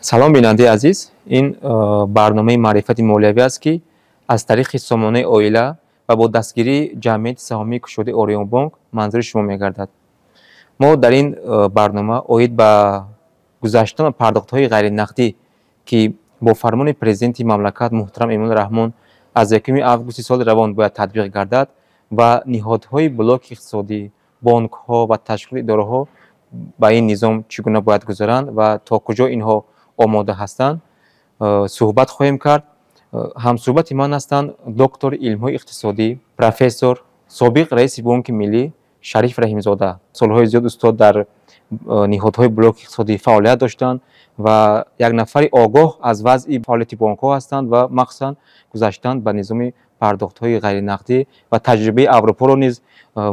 салом бинандаи азиз, ин барномаи маърифати молиявӣ аст, ки аз тариқи сомонаи оила ва бо дастгирии ҷамъияти саҳомии кушодаи Орион-банк манзури шумо мегардад. мо дар ин барнома оид ба гузаштан ва пардохтҳои ғайринақдӣ, ки бо фармони президенти мамлакат муҳтарам Эмомалӣ Раҳмон аз 1 августи соли равон бояд татбиқ гардад ва ниҳодҳои блоки иқтисодӣ, бонкҳо ва ташкилоти идораҳо ба ин низом чӣ гуна бояд гузаранд ва то куҷо инҳо омода ҳастанд, суҳбат хоҳем кард. ҳамсуҳбати ман ҳастанд доктори илмҳои иқтисодӣ, профессор, собиқ раиси Бонки миллӣ Шариф Раҳимзода. Солҳои зиёд устод дар ниҳодҳои блоки иқтисодӣ фаъолият доштанд ва як нафари огоҳ аз вазъи фаъолияти бонкҳо ҳастанд ва махсусан гузаштанд ба низоми пардохтҳои ғайринақдӣ ва таҷрибаи Аврупоро низ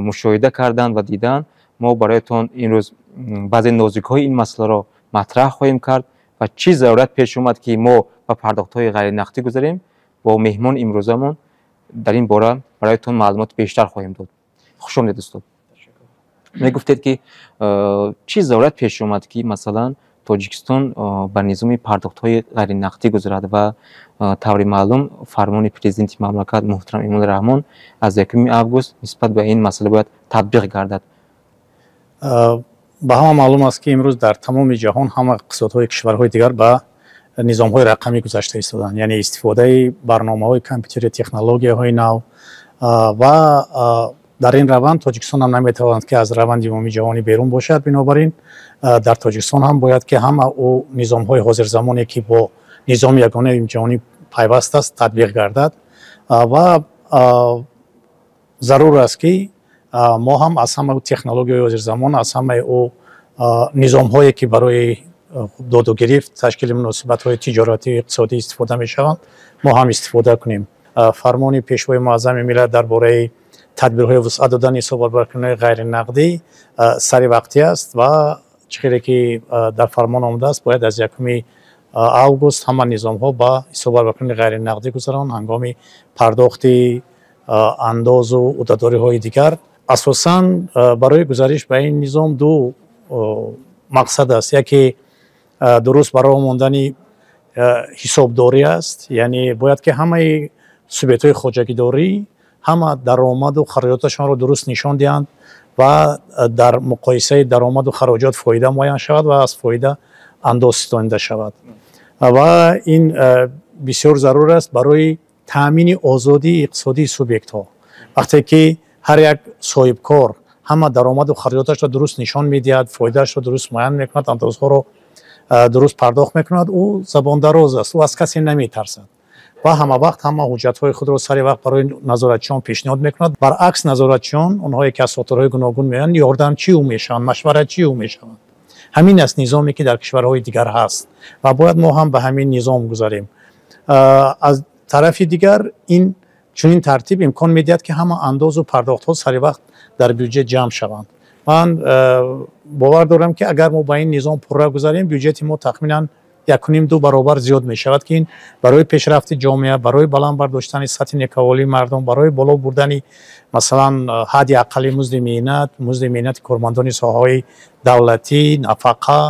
мушоҳида карданд ва диданд. мо бароятон имрӯз баъзе нозикҳои ин масъаларо матраҳ хоҳем кард ва чӣ зарурат пеш омад, ки мо ба пардохтҳои ғайринақдӣ гузарем. Бо меҳмони имрӯзамон дар ин бора бароятон маълумоти бештар хоҳем дод. Хушомадед устод. мегуфтед, ки чӣ зарурат пеш омад, ки масалан Тоҷикистон ба низоми пардохтҳои ғайринақдӣ гузарад ва таври маълум фармони президенти мамлакат муҳтарам Эмомалӣ Раҳмон аз 1 август нисбат ба ин масъала бояд татбиқ гардад. ба ҳама маълум аст, ки имрӯз дар тамоми ҷаҳон ҳама иқтисодҳои кишварҳои дигар ба низомҳои рақамӣ гузашта истоданд, яъне истифодаи барномаҳои компютери, технологияҳои нав ва дар ин раванд Тоҷикистон ҳам наметавонад, ки аз раванди умумии ҷаҳонӣ берун бошад. Бинобар ин дар Тоҷикистон ҳам бояд, ки ҳама ӯ низомҳои ҳозирзамоне, ки бо низоми ягонаи ҷаҳонӣ пайваст аст, татбиқ гардад ва зарур аст, ки мо ҳам аз ҳамаи технологияҳои ҳозирзамон, аз ҳамаи ӯ низомҳое, ки барои доду гирифт, ташкили муносибатҳои тиҷоратӣ ва иқтисодӣ истифода мешаванд, мо ҳам истифода кунем. фармони пешвои муаззами миллат дар бораи тадбирҳои вусъат додани ҳисоббаркунии ғайринақдӣ сари вақти аст ва чӣ хеле ки дар фармон омадааст, бояд аз 1 август ҳама низомҳо ба ҳисоббаркунии ғайринақдӣ гузаронд ҳангоми пардохти андозу ӯҳдадориҳои дигар. асосан барои гузариш ба ин низом ду мақсад аст. яке дуруст барои мондани ҳисобдорӣ аст, яъне бояд, ки ҳамаи субъектҳои хоҷагидорӣ ҳама даромаду хароҷоташонро дуруст нишон диҳанд ва дар муқоисаи даромаду хароҷот фоида муайян шавад ва аз фоида андоз ситонида шавад. ва ин бисёр зарур аст барои таъмини озодии иқтисодии субъектҳо. вақте ки ҳар як соҳибкор ҳама даромаду хароҷоташро дуруст нишон медиҳад, фоидаашро дуруст муайян мекунад, андозҳоро дуруст пардохт мекунад, ӯ забондароз аст, ӯ аз касе наметарсад ва ҳамавақт ҳама ҳуҷҷатҳои худро сари вақт барои назоратчиён пешниҳод мекунад. баръакс назоратчиён, онҳое ки аз сохторҳои гуногун меоянд, ёрдамчӣ ӯ мешаванд, машваратчӣ ӯ мешаванд. ҳамин аст низоме, ки дар кишварҳои дигар ҳаст ва бояд мо ҳам ба ҳамин низом гузарем. аз тарафи дигар ин чунин тартиб имкон медиҳад, ки ҳама андозу пардохтҳо сари вақт дар бюҷет ҷамъ шаванд. ман бовар дорам, ки агар мо ба ин низом пурра гузарем, бюҷети мо тахминан 1.5-2 баробар зиёд мешавад, ки ин барои пешрафти ҷомеа, барои баланд бардоштани сатҳи некаволии мардум, барои боло бурдани масалан ҳадди аққали музди меҳнати кормандони соҳаҳои давлатӣ, нафақа,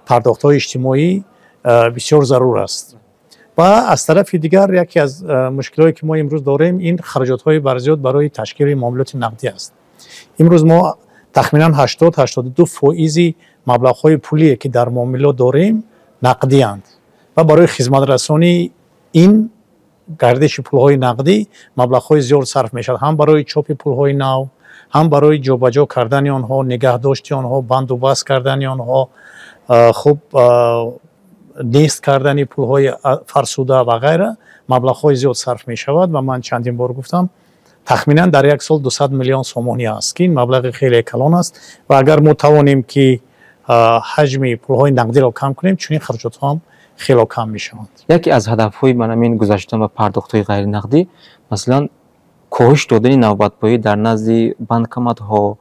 пардохтҳои иҷтимоӣ бисёр зарур аст. ва аз тарафи дигар яке аз мушкилое, ки мо имрӯз дорем, ин хароҷотҳои барзиёд барои ташкили муомилоти нақдӣ аст. имрӯз мо тахминан 80-82% маблағҳои пулие, ки дар муомилот дорем, нақдианд ва барои хизматрасонии ин гардиши пулҳои нақдӣ маблағҳои зиёд сарф мешавад, ҳам барои чопи пулҳои нав, ҳам барои ҷобаҷо кардани онҳо, нигаҳдошти онҳо, банду баст кардани онҳо, хуб нест кардани пулҳои фарсуда ва ғайра. маблағҳои зиёд сарф мешавад ва ман чандин бор гуфтам, тахминан дар як сол 200 миллион сомонӣ аст, ки ин маблағи хеле калон аст ва агар мо тавонем, ки ҳаҷми пулҳои нақдиро кам кунем, чунин хароҷотҳо ҳам хело кам мешаванд. яке аз ҳадафҳои манамин гузаштан ба пардохтҳои ғайринақдӣ масалан коҳиш додани навбатбоӣ дар назди банкоматҳо,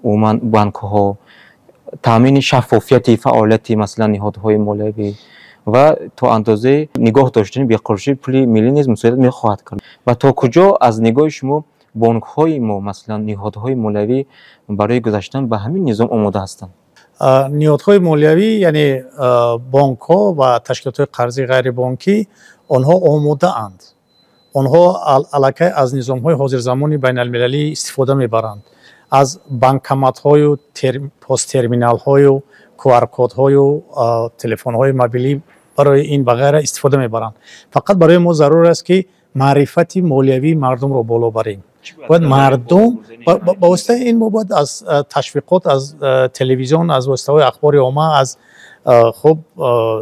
умуман банкҳо, таъмини шаффофияти фаъолияти масалан ниҳодҳои молиявӣ ва то андозае нигоҳ доштани беқурушии пули миллӣ низ мусоидат мехоҳад кард. ва то куҷо аз нигоҳи шумо бонкҳои мо масалан ниҳодҳои молиявӣ барои гузаштан ба ҳамин низом омода ҳастанд? نیودهای مولیوی یعنی بانک ها و تشکیلات قرضی غیر بانکی آنها آموده اند. آنها علاقه از نظام های حاضر زمانی بین المللی استفاده میبرند. از بانکمات های و پست ترمینال های و QR کد های و تلفن های موبیلی برای این وغیره استفاده میبرند. فقط برای ما ضرور است که معرفت مولیوی مردم رو بالا بریم. باید مردم با واسطه این ما باید از تشویقات از تلویزیون، از واسطه اخبار عامه، از خب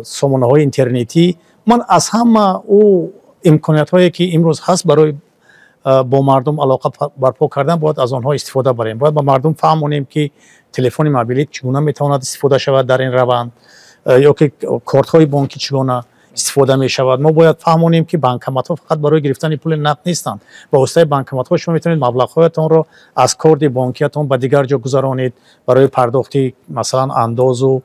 سامانه های اینترنتی، من از همه او امکانات هایی که امروز هست برای با مردم علاقه برپا کردن باید از آنها استفاده بریم. باید با مردم فهمونیم که تلفن موبیلی چگونه میتواند استفاده شود در این روند، یا که کارت های بانکی چگونه استفاده می شود. ما باید فهمونیم که بانکمات ها فقط برای گرفتن پول نقد نیستند. با واسطه بانکمات ها شما میتونید مبلغ هایتان رو از کارت بانکیتون به دیگر جا گذرانید برای پرداختی مثلا انداز و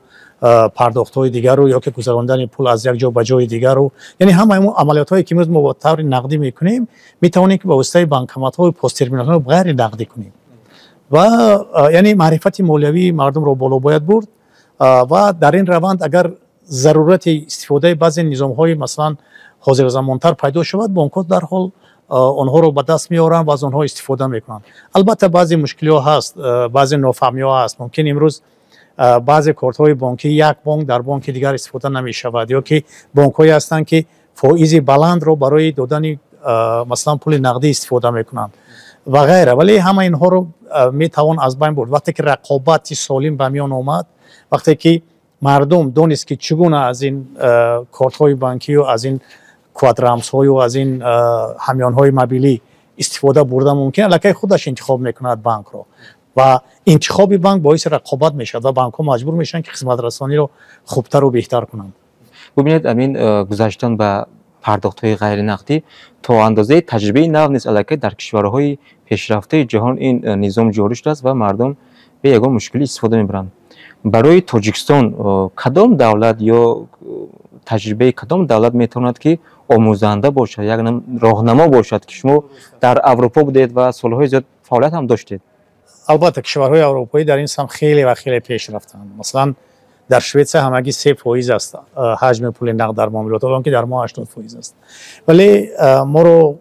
پرداخت های دیگر رو، یا که گذراندن پول از یک جا به جای دیگر رو، یعنی همه اون عملیات هایی که امروز ما با طور نقدی میکنیم میتونیم که با واسطه بانکمات ها و پست ترمینال ها غیر نقدی کنیم. و یعنی معرفت مولیوی مردم رو بالا باید برد. و در این روند اگر ضرورت استفاده بعضی نظام های مثلا حاضر زمانتر پیدا شود، بانک‌ها در حال آنها رو به دست میارن و از آنها استفاده میکنن. البته بعضی مشکلی ها هست، بعضی نافهمی ها هست. ممکن امروز بعضی کارت های بانکی یک بانک در بانک دیگر استفاده نمی شود، یا که بانک هایی هستند که فایز بلند رو برای دادن مثلا پول نقدی استفاده میکنند و غیره. ولی همه اینها رو می توان از بین برد وقتی که رقابت سالم به میان آمد، وقتی که مردم دونست که چگونه از این کارت های بانکی و از این کوادرامس های و از این همیان های موبیلی استفاده برده ممکن الکی خودش انتخاب میکند بانک رو و انتخاب بانک باعث رقابت میشد و بانک ها مجبور میشن که خدمت رسانی رو خوبتر و بهتر کنند. ببینید امین، گذاشتن به پرداخت های غیر نقدی تا اندازه تجربه نو نیست. الکی در کشورهای پیشرفته جهان این نظام جاری شده است و مردم به یگان مشکلی استفاده میبرند. برای تاجیکستان کدام دولت یا تجربه کدام دولت میتواند که آموزنده باشد، یک راهنما باشد که شما در اروپا بودید و سالهای زیاد فعالیت هم داشتید؟ البته کشورهای اروپایی در این سمت خیلی و خیلی پیش رفتند. مثلا در سوئیس همگی 3% است حجم پول نقد در معاملات، الان که در ما 80% است. ولی ما رو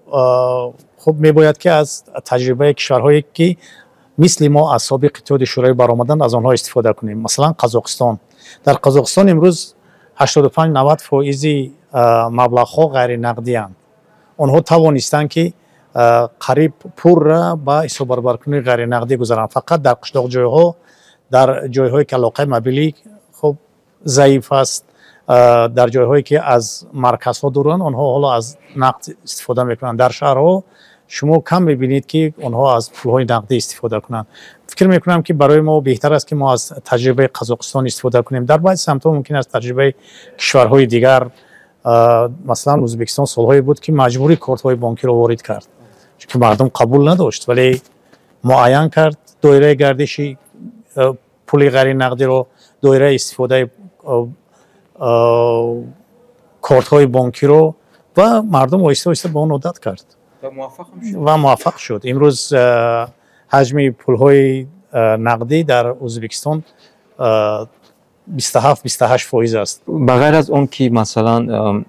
خب میباید که از تجربه کشورهایی که مثل ما از سابق اتحاد شورای برآمدن از آنها استفاده کنیم. مثلا قزاقستان، در قزاقستان امروز 85-90% مبلغ ها غیر نقدی اند. آنها توانستند که قریب پول را با حساب برابرکنی غیر نقدی گذارند. فقط در قشلاق جایها، در جایهایی که علاقه موبیلی خب ضعیف است، در جایهایی که از مرکزها دورن، آنها حالا از نقد استفاده میکنند. در شهرها شما کم میبینید که آنها از پولهای نقدی استفاده کنند. فکر میکنم که برای ما بهتر است که ما از تجربه قزاقستان استفاده کنیم. در بعضی سمت‌ها ممکن است تجربه کشورهای دیگر، مثلا ازبکستان سالهای بود که مجبوری کارت‌های بانکی رو وارد کرد چون مردم قبول نداشت، ولی معین کرد دایره گردشی پول غیر نقدی رو، دایره استفاده کارت‌های بانکی رو، و مردم آهسته آهسته به آن عادت کرد و موفق شد. امروز حجم پول‌های نقدی در ازبکستان 27-28% است. بغیر از اون که مثلا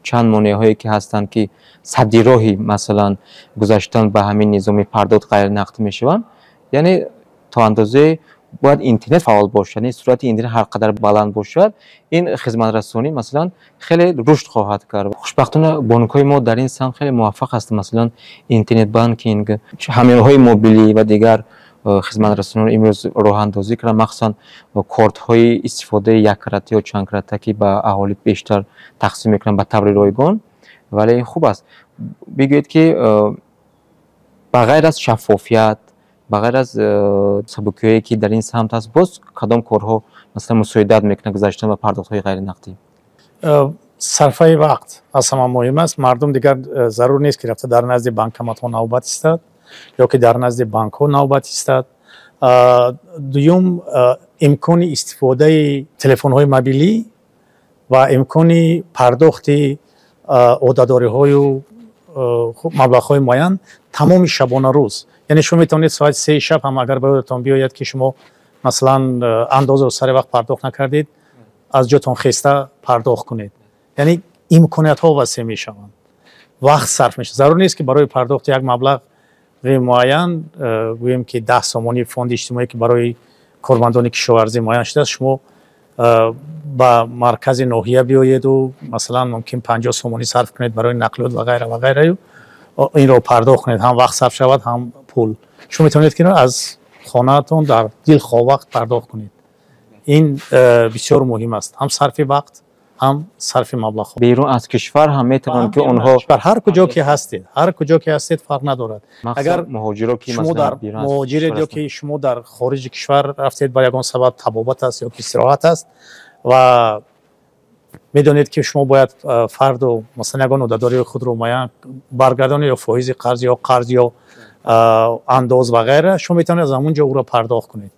چند مانع هایی که هستند که سدی راهی مثلا گذاشتن به همین نظام پرداخت غیر نقدی میشوند، یعنی تا اندازه باید اینترنت فعال باشد، یعنی سرعت اینترنت هر قدر بلند باشد این خدمت رسانی مثلا خیلی رشد خواهد کرد. خوشبختانه بانک‌های ما در این سمت خیلی موفق هستند. مثلا اینترنت بانکینگ، حمله‌های موبیلی و دیگر خدمت رسانی امروز راه اندازی کردن، مخصوصا کارت‌های استفاده یک کرته یا چند کرته که به اهالی بیشتر تقسیم میکنن به طور رایگان. ولی این خوب است. بگویید که بغیر از شفافیت، بغیر از سبکی‌هایی که در این سمت است، باز کدام کارها مثلا مساعدت میکنه گذاشتن و پرداخت‌های غیر نقدی؟ صرفه وقت از همه مهم است. مردم دیگر ضرور نیست که رفته در نزد بانکمات‌ها نوبت ایستد یا که در نزد بانک‌ها نوبت ایستد. دوم، امکان استفاده تلفن‌های موبیلی و امکان پرداخت عهده‌داری‌های و مبلغ‌های معین تمام شبانه روز. یعنی شما میتونید ساعت 3 شب هم اگر به یادتان بیاید که شما مثلا اندازه رو سر وقت پرداخت نکردید از جاتون خسته پرداخت کنید. یعنی امکانات ها وسیع می شوند، وقت صرف میشه. ضرور نیست که برای پرداخت یک مبلغ معین گوییم که 10 سامانی فوند اجتماعی که برای کارمندان کشاورزی معین شده است شما با مرکز ناحیه بیایید و مثلا ممکن 50 سامانی صرف کنید برای نقلیات و غیره و غیره، این رو پرداخت کنید، هم وقت صرف شود هم پول. شما میتونید که از خانه‌تون در دل خواه وقت پرداخت کنید. این بسیار مهم است، هم صرف وقت هم صرف مبلغ. بیرون از کشور هم میتونن که اونها هر کجا که هستید فرق ندارد. اگر مهاجرا که شما در مهاجرید یا که شما در خارج کشور رفتید برای یگان سبب طبابت است یا که استراحت است و میدونید که شما باید فرد و مثلا یگان عده‌داری خود رو معین برگردانید یا فایز قرض یا انداز و غیره، شما میتونید از همونجا او را پرداخت کنید.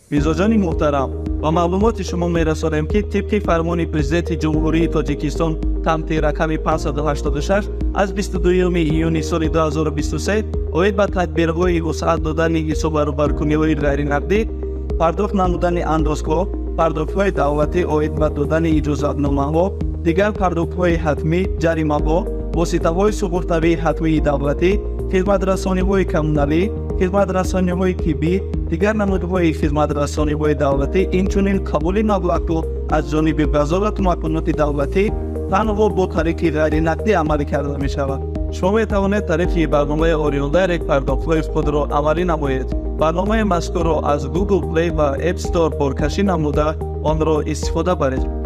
میزاجان محترم، با معلومات شما میرسانیم که طبق فرمان پرزیدنت جمهوری تاجیکستان تمدید رقم 586 از 22 ایون سال 2023 اوید به تدبیرهای وسعت دادن حساب روبرکنی‌های غیر نقدی، پرداخت نمودن اندازگاه، پرداخت‌های دولتی اوید به دادن اجازه‌نامه‌ها، دیگر پرداخت‌های حتمی، جریمه‌ها، واسطه‌های سپرده‌های حتمی دولتی، خدمت رسانی‌های کمونالی، خدمت رسانی‌های طبی، دیگر نمودهای خدمت رسانی‌های دولتی، اینچنین قبول مبلغ از جانب وزارت مکانات دولتی تنها با طریق غیر نقدی عمل کرده می‌شود. شما می‌توانید طریق برنامه اوریون دایرکت پرداخت‌های خود را عملی نمایید. برنامه مذکور را از گوگل پلی و اپ استور پرکشی نموده آن را استفاده برید.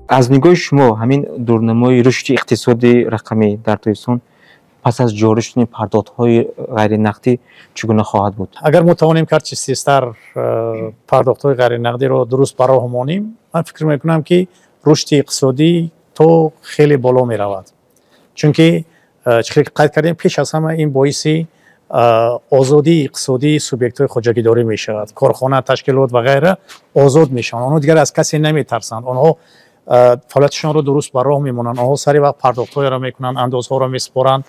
از نگاه شما همین دورنمای رشد اقتصادی رقمی در تاجیکستان پس از جاری شدن پرداخت‌های غیر نقدی چگونه خواهد بود؟ اگر ما توانیم که چیزتر پرداخت‌های غیر نقدی رو درست براهمانیم، من فکر می‌کنم که رشد اقتصادی تو خیلی بالا می‌رود. چون که چیزی که قید کردیم پیش از همه این باعث آزادی اقتصادی سوبیکت‌های خودجگیداری می‌شود. کارخانه، تشکیلات و غیره آزاد می‌شوند. آنها دیگر از کسی نمی‌ترسند. آنها فعالیتشان رو درست بر راه می‌مانند. آنها سری وقت پرداخت‌های را می‌کنند، اندازها را می‌سپارند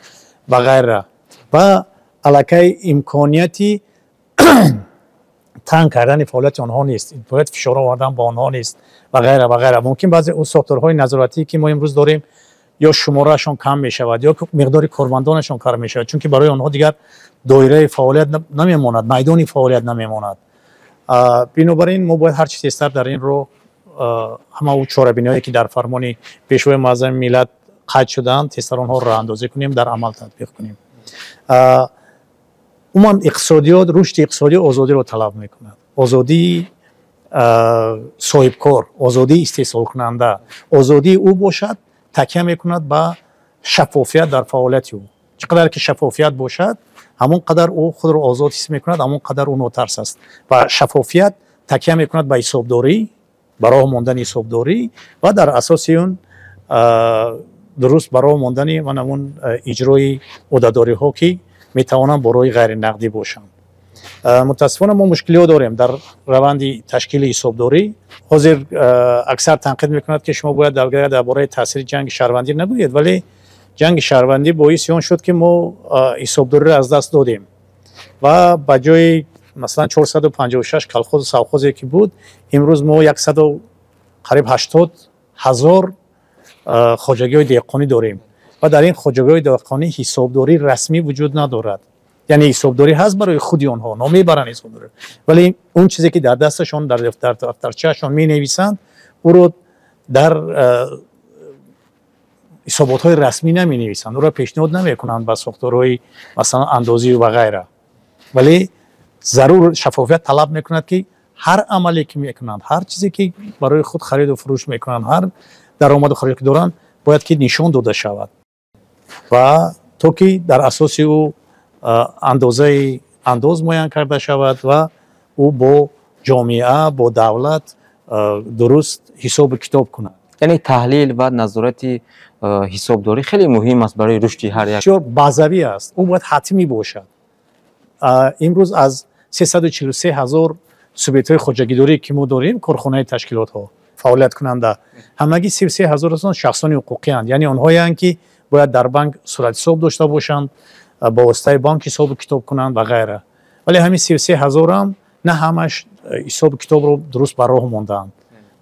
و غیره. و علاقه امکانیتی تنگ کردن فعالیت آنها نیست، باید فشار آوردن با آنها نیست و غیره و غیره. ممکن بعضی اون ساختارهای نظارتی که ما امروز داریم یا شمارهشان کم می شود یا مقدار کارمندانشان کم می شود، چون که برای آنها دیگر دایره فعالیت نمیماند، میدان فعالیت نمیماند. بنابراین ما باید هر چیزی است در این رو همه او چاره‌بینی‌هایی که در فرمان پیشوای معظم ملت قید شدند تستر آنها را اندازه کنیم، در عمل تطبیق کنیم. عموما اقتصادیات رشد اقتصادی آزادی رو طلب میکند، آزادی صاحب کار، آزادی استحصال کننده، آزادی او باشد تکیه میکند به شفافیت در فعالیت او. چقدر که شفافیت باشد همون قدر او خود رو آزاد حس میکند، همون قدر او ناترس است و شفافیت تکیه میکند به حسابداری، برای ماندن حسابداری و در اساس اون درست برای ماندن و همون اجرای عهده‌داری ها که میتوانند برای غیر نقدی باشند. متاسفانه ما مشکلی داریم در روند تشکیل حسابداری. حاضر اکثر تنقید میکند که شما باید درباره تاثیر جنگ شهروندی نگویید، ولی جنگ شهروندی باعث آن شد که ما حسابداری را از دست دادیم و به جای مثلا 456 کلخوز و سوخوزی که بود، امروز ما 100 قریب 80,000 خواجگی‌های دهقانی داریم و در این خواجگی‌های دهقانی حسابداری رسمی وجود ندارد. یعنی حسابداری هست برای خود آنها، نمیبرن حسابداری، ولی اون چیزی که در دستشون در دفترچه‌شون می‌نویسند او رو در حسابات‌های رسمی نمی‌نویسند، او را پیشنهاد نمی‌کنند با ساختارهای مثلا اندازی و غیره. ولی ضرور شفافیت طلب می‌کند که هر عملی که می‌کنند، هر چیزی که برای خود خرید و فروش می‌کنند، هر درآمد و خرید که دارند باید که نشان داده شود و تو که در اساس او انداز معین کرده شود و او با جامعه با دولت درست حساب کتاب کند. یعنی تحلیل و نظارت حسابداری خیلی مهم است برای رشد هر یک. بسیار بعضوی است، او باید حتمی باشد. امروز از 343,000 سوبیکت‌های خودجگیداری که ما داریم، کارخانه تشکیلات ها فعالیت کننده، همگی 33,000 شخصان حقوقی اند، یعنی آنهایی اند که باید در بانک صورت حساب داشته باشند، با واسطه بانک حساب کتاب کنند و غیره. ولی همین 33,000 هم نه همش حساب کتاب رو درست بر راه موندن.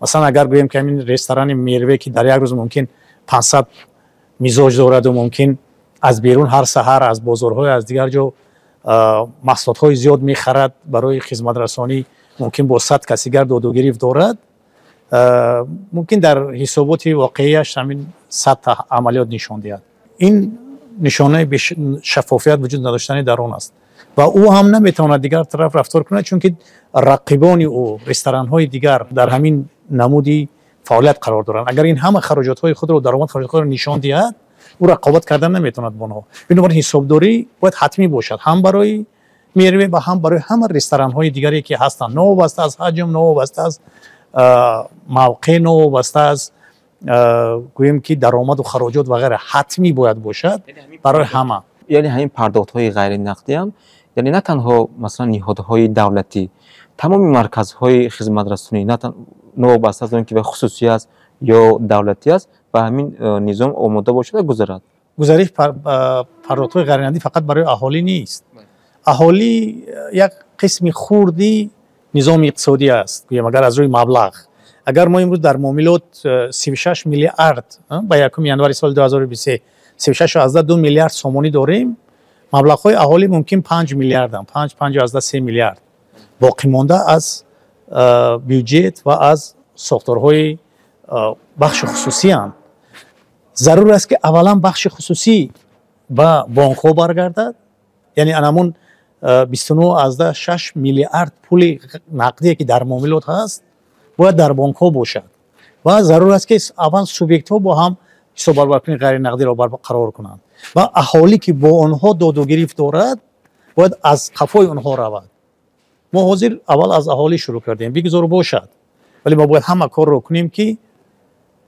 مثلا اگر بگیم که همین رستوران میروه که در یک روز ممکن 500 میزاج دارد و ممکن از بیرون هر سحر از بازارهای از دیگر جا محصولات زیاد میخرد برای خدمت رسانی، ممکن با 100 کسیگر داد و گرفت دارد، ممکن در حسابات واقعیش همین 100 تا عملیات نشان دهد. این نشانه شفافیت وجود نداشتن در آن است و او هم نمیتواند دیگر طرف رفتار کند، چون که رقیبان او رستوران های دیگر در همین نمودی فعالیت قرار دارند. اگر این همه خراجات های خود رو درآمد خراجات خود رو نشان دهد، او رقابت کردن نمیتواند با آنها. بنابراین حسابداری باید حتمی باشد، هم برای میروه و هم برای همه رستوران های دیگری که هستند، نوابسته از حجم، نوابسته از موقع، نوابسته از گویم که درآمد و خراجات و غیره، حتمی باید باشد برای همه. یعنی همین پرداخت‌های غیر نقدی هم، یعنی نه تنها مثلا نهادهای دولتی، تمام مرکزهای خدمت رسانی نه تنها نوابسته از اون که به خصوصی است یا دولتی است و همین نظام آماده باشد و گذرد. گزارش پرداخت‌های غیر نقدی فقط برای اهالی نیست. اهالی یک قسمی خوردی نظام اقتصادی است. اگر از روی مبلغ، اگر ما امروز در معاملات 36 میلیارد با یکم ینوری سال 2023 36.2 میلیارد سومانی داریم، مبلغ‌های اهالی ممکن 5 میلیارد هم 5.3 میلیارد باقی مانده از بودجت و از ساختارهای بخش خصوصی هم. ضرور است که اولا بخش خصوصی با بانک‌ها برگردد، یعنی انمون 29.6 میلیارد پول نقدی که در معاملات هست باید در بانک‌ها باشد و ضرور است که اول سوبیکت‌ها با هم حساب برآورده غیر نقدی را برقرار کنند و اهالی که با آنها داد و گرفت دارد باید از قفای آنها رود. ما حاضر اول از اهالی شروع کردیم، بگذار باشد، ولی ما باید همه کار رو کنیم که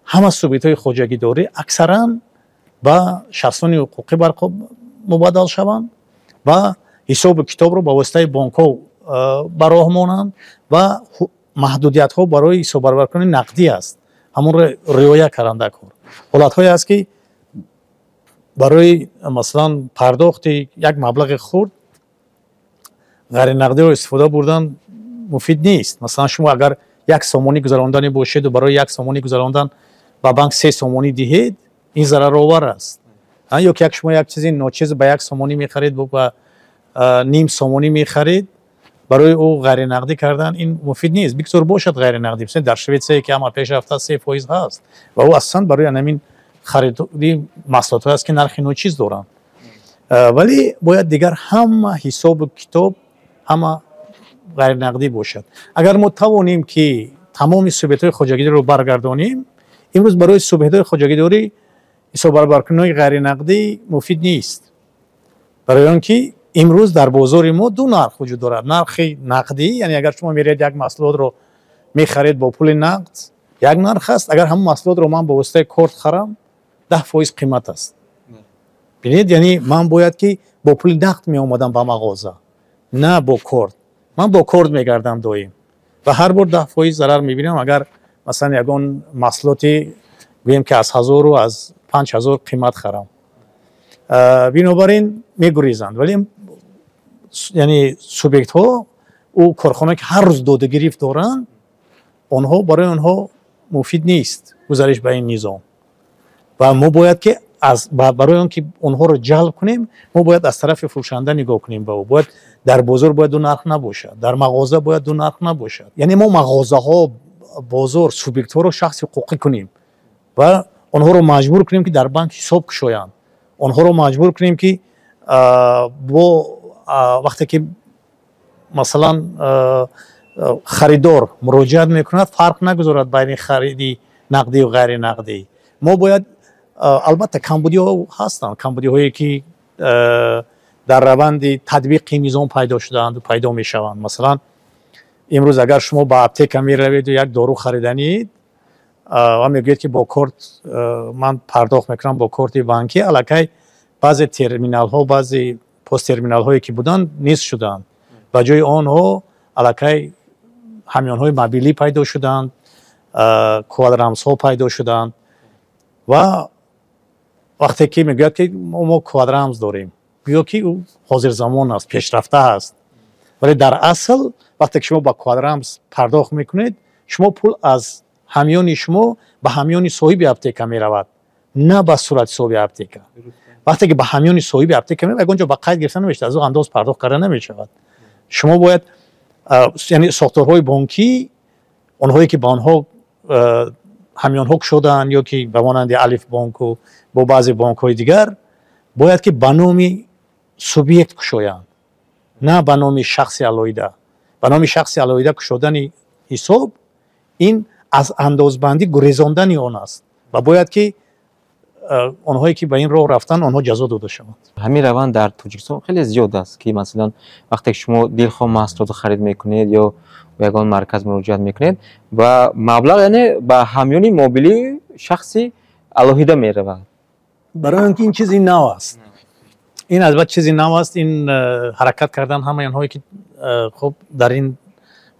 همه سوبیکت‌های خواجگی داری اکثرا با شخصان حقوقی مبادل شوند و حساب کتاب رو با واسطه بانک‌ها براه مانند و محدودیت‌ها برای حساب برآورده نقدی است، همون رو رعایت کرده کار. حالت‌هایی است که برای مثلا پرداخت یک مبلغ خرد غیر نقدی رو استفاده بردن مفید نیست. مثلا شما اگر 1 سومانی گذراندن باشید و برای 1 سومانی گذراندن با بانک 3 سومانی دهید، این ضررآور است. یا که شما یک چیزی ناچیز به 1 سومانی می‌خرید و با نیم سومانی می‌خرید، برای او غیر نقدی کردن این مفید نیست. بگذار باشد غیر نقدی. مثلا در شویتساری که هم پیش رفته 3% هست و او اصلا برای همین خریدی محصولات است که نرخ ناچیز دارن، ولی باید دیگر هم حساب کتاب هم غیر نقدی باشد. اگر ما توانیم که تمام سوبیکت‌های خواجگی رو برگردانیم، امروز برای سوبیکت‌های خواجگی داری حساب برآوردن‌های غیر نقدی مفید نیست، برای آنکه امروز در بازار ما دو نرخ وجود دارد. نرخ نقدی، یعنی اگر شما میرید یک محصول رو میخرید با پول نقد یک نرخ است، اگر همون محصول رو من با واسطه کارت خرم 10% قیمت است. ببینید، یعنی من باید که با پول نقد می اومدم به مغازه، نه با کارت. من با کارت میگردم دایم و هر بار 10% ضرر میبینم. اگر مثلا یگان محصولاتی بگیم که از 1000 و از 5000 قیمت خرم، بنابراین میگریزند. ولی یعنی سوبیکت ها او کارخانه که هر روز داده گرفت دارن، آنها برای آنها مفید نیست گزارش به این نظام و ما باید که از برای آن که آنها رو جلب کنیم، ما باید از طرف فروشنده نگاه کنیم. با باید در بازار باید دو نرخ نباشد، در مغازه باید دو نرخ نباشد. یعنی ما مغازه ها، بازار، سوبیکت ها رو شخص حقوقی کنیم و آنها رو مجبور کنیم که در بانک حساب گشایند. آنها رو مجبور کنیم که با وقتی که مثلا خریدار مراجعت میکند فرق نگذارد بین خریدی نقدی و غیر نقدی. ما باید البته کمبودی ها هستند، کمبودی هایی که در روند تطبیق نظام پیدا شدند و پیدا میشوند. مثلا امروز اگر شما با اپتیک می روید و یک دارو خریدنید و میگوید که با کارت من پرداخت میکنم با کارت بانکی، الکی بعضی ترمینال ها، بعضی پست ترمینال هایی که بودن نیست شدند، و جای آنها الکی همیان های موبیلی پیدا شدند، کوادرامس ها پیدا شدند و وقتی که میگوید که ما کوادرامس داریم، بیا که او حاضر زمان است، پیشرفته است ولی در اصل وقتی که شما با کوادرامز پرداخت میکنید شما پول از همیان شما به همیان صاحب اپتیکا میرود نه به صورت صاحب اپتیکا. وقتی که به همیان صاحب اپتیکا میرود اونجا با قید گرفتن نمیشه، از اون انداز پرداخت کردن نمیشود. شما باید یعنی ساختارهای بانکی اونهایی که با آنها همیان حق شدن یا که به مانند الف بانک و با بعضی بانک های دیگر باید که به نام سوبیکت کشایند نه به نام شخص علایده. به نام شخص علایده کشودن حساب این از اندازبندی گریزاندن آن است و باید که آنهایی که به این راه رفتن آنها جزا داده شوند. همین روند در تاجیکستان خیلی زیاد است که مثلا وقتی شما دلخواه محصولات خرید میکنید یا به یگان مرکز مراجعت میکنید و مبلغ یعنی به همیان موبیلی شخصی علایده میرود. برای اینکه این چیزی نو است. این البته چیزی نو است. این حرکت کردن همه آنهایی که خب در این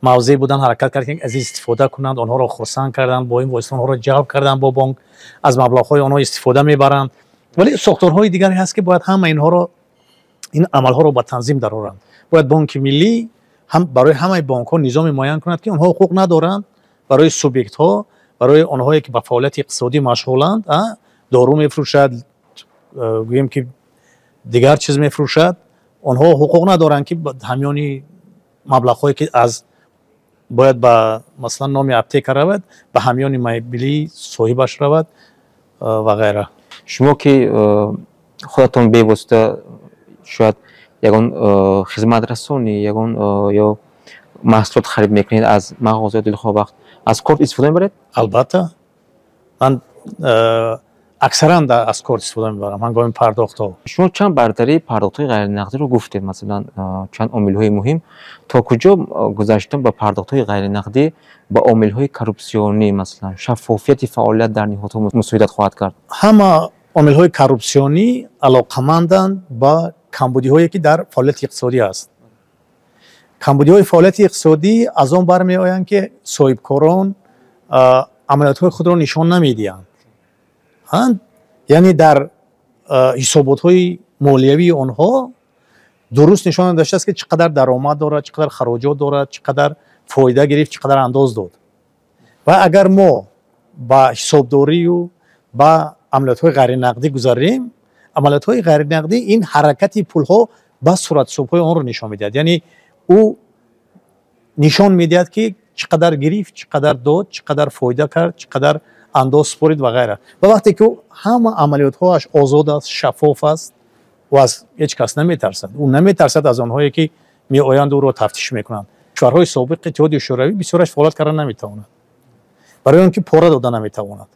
موضع بودن حرکت کردن از استفاده کنند، آنها را خرسند کردن، با این واسطه آنها را جلب کردن با بانک، از مبلغ‌های آنها استفاده میبرند. ولی ساختارهای دیگری هست که باید همه اینها را این عملها را با تنظیم درآورند. باید بانک ملی هم برای همه بانک‌ها نظام معین کند که آنها حقوق ندارند برای سوبیکت‌ها، برای آنهایی که با فعالیت اقتصادی مشغولند، دارو میفروشد، گوییم که دیگر چیز میفروشد، آنها حقوق ندارند که همیانی مبلغ‌هایی که از باید به مثلا نام اپتیک رود به همیان موبیلی صاحبش رود و غیره. شما که خودتون به واسطه شاید یگان خدمت رسانی یگان یا محصولات خرید میکنید از مغازه دلخواه وقت از کارت استفاده میبرید؟ البته من اکثرا از کارت استفاده میبرم هنگام پرداخت ها. شما چند برتری پرداخت های غیر نقدی رو گفتید، مثلا چند عامل های مهم تا کجا گذشتن با پرداخت های غیر نقدی با عامل های کورپسیونی مثلا شفافیت فعالیت در نهادها مساعدت خواهد کرد؟ همه عامل های کورپسیونی علاقمندند با کمبودی هایی که در فعالیت اقتصادی است. کمبودی های فعالیت اقتصادی از آن برمی آیند که صاحبکاران عملیات های خود را نشان نمیدهند. یعنی در حسابات های مالیوی آنها درست نشان داشته است که چقدر درآمد دارد، چقدر خراجات دارد، چقدر فایده گرفت، چقدر انداز داد. و اگر ما با حسابداری و با عملیات های غیر نقدی گذاریم، عملیات های غیر نقدی این حرکت پول ها با صورت حساب های آن رو نشان میدهد. یعنی او نشان میدهد که چقدر گرفت، چقدر داد، چقدر فایده کرد، چقدر انداز سپرید و غیره. و وقتی که همه عملیات هاش آزاد است، شفاف است و از هیچ کس نمیترسد، اون نمیترسد از آنهایی که می آیند او را تفتیش میکنند. کشورهای سابق اتحادیه شوروی بسیارش فعالیت کردن نمیتواند، برای آنکه پاره دادن نمیتواند.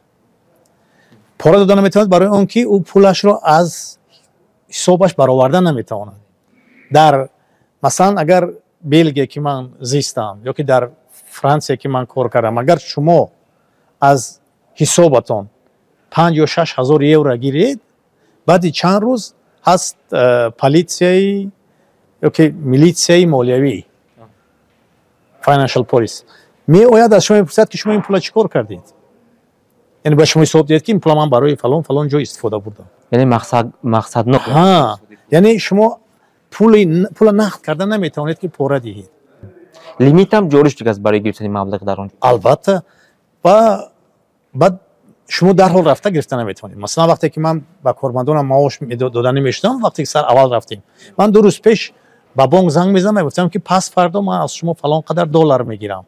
پاره دادن نمیتواند برای آنکه او پولش را از حسابش برآوردن نمیتواند. در مثلا اگر بلژیک که من زیستم یا که در فرانسه که من کار کردم، اگر شما از حسابتان 5 یا 6 هزار یورو گیرید، بعد چند روز هست پلیسیای یا که میلیسیای مالیوی فاینانشال پلیس می آید از شما میپرسد که شما این پول چیکار کردید. یعنی به شما حساب دید که این پول من برای فلان فلان جای استفاده بردم. یعنی مقصد نه. یعنی شما پول نقد کردن نمیتوانید که پاره دهید. لیمیت هم جوریش دیگه است برای گرفتن مبلغ در اون. البته و بعد شما در حال رفته گرفتن نمیتونید. مثلا وقتی که من با کارمندانم معاش دادن نمیشتم، وقتی که سر اول رفتیم من 2 روز پیش با بانک زنگ میزنم گفتم که پس فردا من از شما فلان قدر دلار میگیرم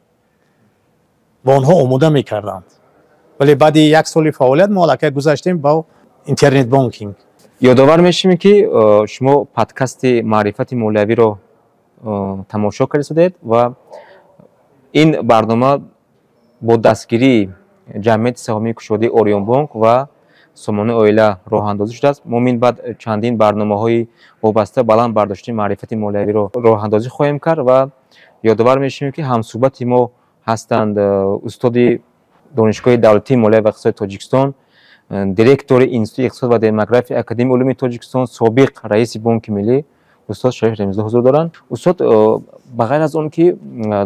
و اونها آماده میکردند. ولی بعد 1 سال فعالیت ما الکی گذاشتیم با اینترنت بانکینگ. یادآور میشیم که شما پادکست معرفت مولوی رو تماشا کردید و این برنامه با دستگیری جمعیت سهامی کشاده اوریون بانک و سامانه اویلا راه اندازی شده است. ما بعد چندین برنامه‌های وابسته بلند برداشتی معرفت مولوی رو راه اندازی خواهیم کرد و یادآور میشیم که همصحبت ما هستند استاد دانشگاه دولتی مالیه و اقتصاد تاجیکستان، دیرکتور انستیتوت اقتصاد و دموگرافی اکادمی علوم تاجیکستان، سابق رئیس بانک ملی استاد شریف رمزی حضور دارند. استاد بغیر از اون که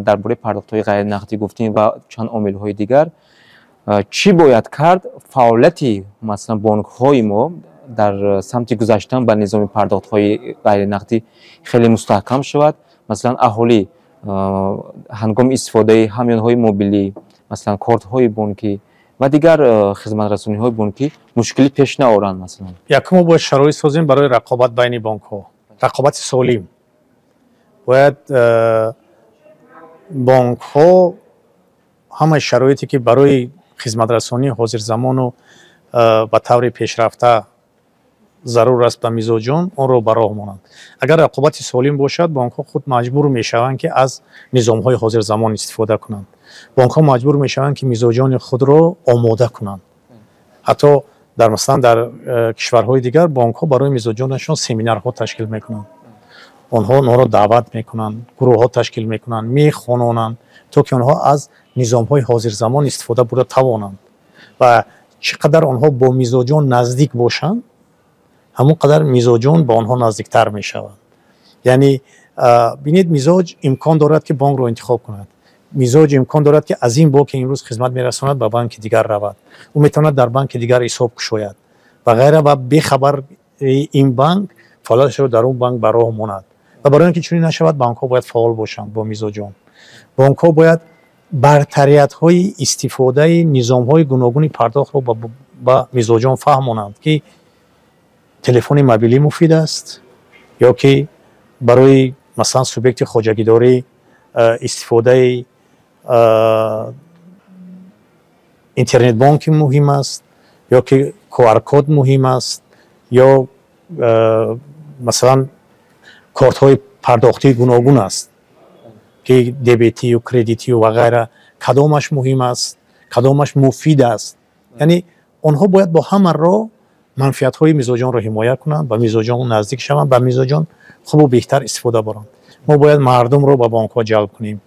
درباره پرداخت‌های غیر نقدی گفتیم و چند عامل‌های دیگر، چی باید کرد فعالیت مثلا بانک‌های ما در سمت گذشتن به نظام پرداخت‌های غیر نقدی خیلی مستحکم شود مثلا اهالی هنگام استفاده همین‌های موبیلی مثلا کارت‌های بانکی و دیگر خدمت‌رسانی‌های بانکی مشکلی پیش نیاورند. مثلا یکم باید شرایط سازیم برای رقابت بین بانک‌ها، رقابت سالم. باید بانک‌ها همه شرایطی که برای خدمت‌رسانی حاضر زمان و به طور پیشرفته ضرور است به میزاجون اون رو براه مانند. اگر رقابت سالم باشد بانک‌ها خود مجبور میشوند که از نظام‌های حاضر زمان استفاده کنند. بانک‌ها مجبور میشوند که میزاجان خود را آماده کنند. حتی در مثلا در کشورهای دیگر بانک‌ها برای میزاجانشان سمینارها تشکیل میکنند. آنها اونها را دعوت میکنند، گروه‌ها تشکیل میکنند، میخوانند تا که آنها از نظام‌های حاضر زمان استفاده بوده توانند و چقدر آنها با میزاجان نزدیک باشند همون قدر میزاجان با آنها نزدیکتر میشوند. یعنی ببینید میزاج امکان دارد که بانک را انتخاب کند. میزاج امکان دارد که از این بانک امروز خدمت میرساند به بانک دیگر رود. او میتواند در بانک دیگر حساب گشاید و غیره و بخبر این بانک فعالیتش را در اون بانک به راه ماند. و برای اینکه چنین نشود بانک ها باید فعال باشند با میزاجان. بانک ها باید برتریت های استفاده نظام های گوناگون پرداخت را با میزاجان فهمانند که تلفن موبیلی مفید است یا که برای مثلا سوبیکت خواجگی داری استفاده اینترنت بانک مهم است یا که QR کد مهم است یا مثلا کارت های پرداختی گوناگون است که دیبیتی و کردیتی و غیره کدامش مهم است کدامش مفید است. یعنی آنها باید با همه را منفعت های میزاجان را حمایت کنند و میزاجان نزدیک شوند و میزاجان خوب و بهتر استفاده برند. ما باید مردم را به بانک ها جلب کنیم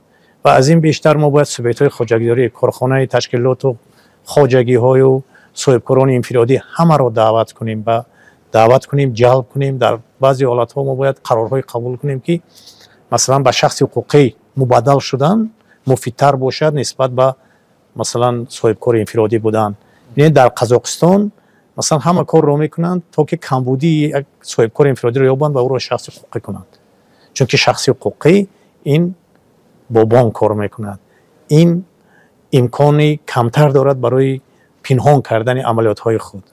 و از این بیشتر ما باید سوبیکت های خواجگیداری کارخانه تشکیلات و خواجگی های و صاحبکاران انفرادی همه را دعوت کنیم جلب کنیم. در بعضی حالت ها ما باید قرارهای قبول کنیم که مثلا به شخص حقوقی مبادل شدن مفیدتر باشد نسبت به مثلا صاحبکار انفرادی بودن. یعنی در قزاقستان مثلا همه کار را میکنند تا که کمبودی یک صاحبکار انفرادی را یابند و او را شخص حقوقی کنند. چون که شخص حقوقی این با بانک کار میکند. این امکانی کمتر دارد برای پنهان کردن عملیات های خود.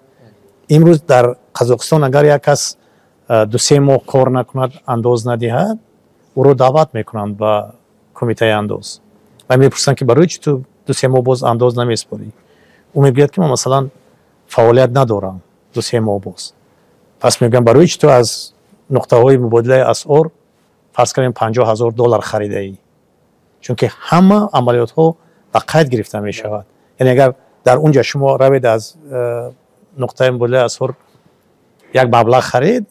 امروز در قزاقستان اگر یک کس 2-3 ماه کار نکند انداز ندهد او را دعوت میکنند به کمیته انداز و میپرسند که برای چی تو 2-3 ماه باز انداز نمیسپاری؟ او میگوید که من مثلا فعالیت ندارم 2-3 ماه باز. پس میگم برای چی تو از نقطه های مبادله اسعار فرض کنیم $50,000 خریده ای؟ چون که همه عملیات ها به قید گرفته می شود. یعنی اگر در اونجا شما روید از نقطه مبادله اسعار یک مبلغ خرید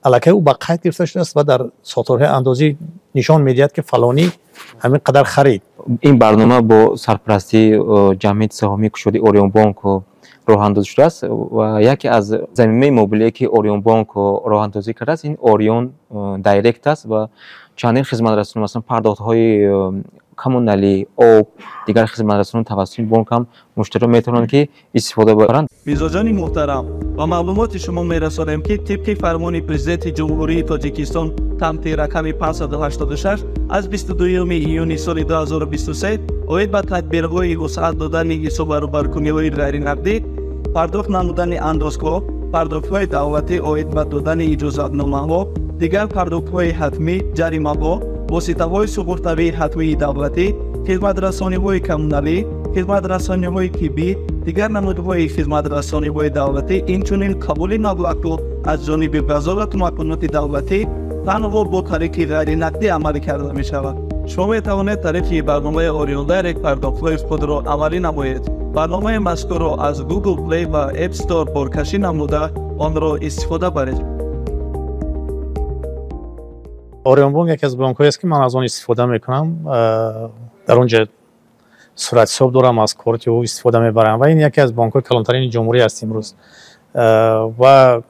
الکی او به قید گرفته شده است و در ساتورهای اندازی نشان میدهد که فلانی همین قدر خرید. این برنامه با سرپرستی جمعیت سهامی گشوده اوریون بانک راه اندازی شده است و یکی از زمینه موبیلی که اوریون بانک راه اندازی کرده است این اوریون دایرکت است و چندین خدمت‌رسانی مثلا پرداخت‌های کمونالی آب دیگر خدمت‌رسانان توسط بانک هم مشتری میتونن که استفاده ببرند. میزاجان محترم و معلومات شما میرسانیم که طبق فرمان پرزیدنت جمهوری تاجیکستان تمت رقم 586 از 22 ایون سال 2023 اوید به تدبیرهای وسعت دادن حساب روبرکنی‌های غیر نقدی پرداخت نمودن اندازگاه پرداخت‌های دولتی اوید به دادن اجازتنامه‌ها دیگر پرداخت‌های حتمی جریمه‌ها واسطه‌های سپرده‌ای حتمی دولتی خدمت‌رسانی‌های کمونالی خدمت‌رسانی‌های طبی دیگر نمودهای خدمت‌رسانی‌های دولتی اینچنین قبول مبلغ از جانب وزارت مکانات دولتی تنها با طریق غیر نقدی عمل کرده می‌شود. شما می‌توانید طریق برنامه اوریون دایرکت پرداخت‌های خود را عملی نمایید. برنامه مذکور را از گوگل پلی و اپ استور پرکشی نموده آن را استفاده برید. اوریون بانک یکی از بانک‌هایی است که من از آن استفاده میکنم. در اونجا صورت حساب دارم از کارت او استفاده میبرم و این یکی از بانک‌های کلانترین جمهوری است امروز و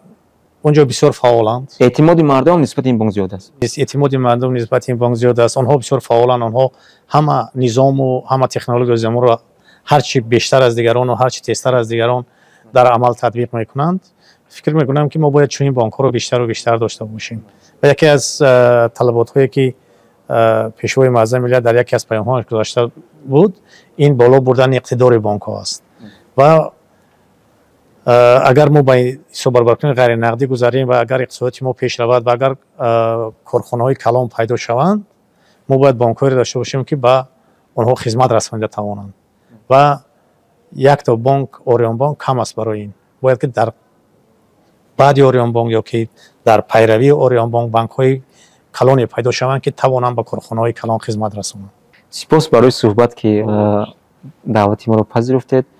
اونجا بسیار فعالند. اعتماد مردم نسبت این بانک زیاد است. اعتماد مردم نسبت این بانک زیاد است. آنها بسیار فعالند. آنها همه نظام و همه تکنولوژی زمان را هرچی بیشتر از دیگران و هرچی تیزتر از دیگران در عمل تطبیق میکنند. فکر میکنم که ما باید چنین بانک‌ها رو بیشتر و بیشتر داشته باشیم. و یکی از طلبات هایی که пешвои муаззами миллат дар яке аз паёмҳояш гузашта буд, ин боло бурдани иқтидори бонкҳо аст. ва агар мо ба ҳисоббарбаркунии ғайринақдӣ гузарем ва агар иқтисодиёти мо пеш равад ва агар корхонаҳои калон пайдо шаванд, мо бояд бонкҳоеро дошта бошем ки ба онҳо хизмат расонида тавонанд. ва якта бонк, Орионбонк кам аст барои ин. Бояд ки дар баъди Орионбонк ё ки дар пайравии Орионбонк банкҳои калоне пайдо шаванд ки тавонанд ба корхонаҳои калон хизмат расонанд. сипос барои суҳбат ки даъвати моро пазируфтед.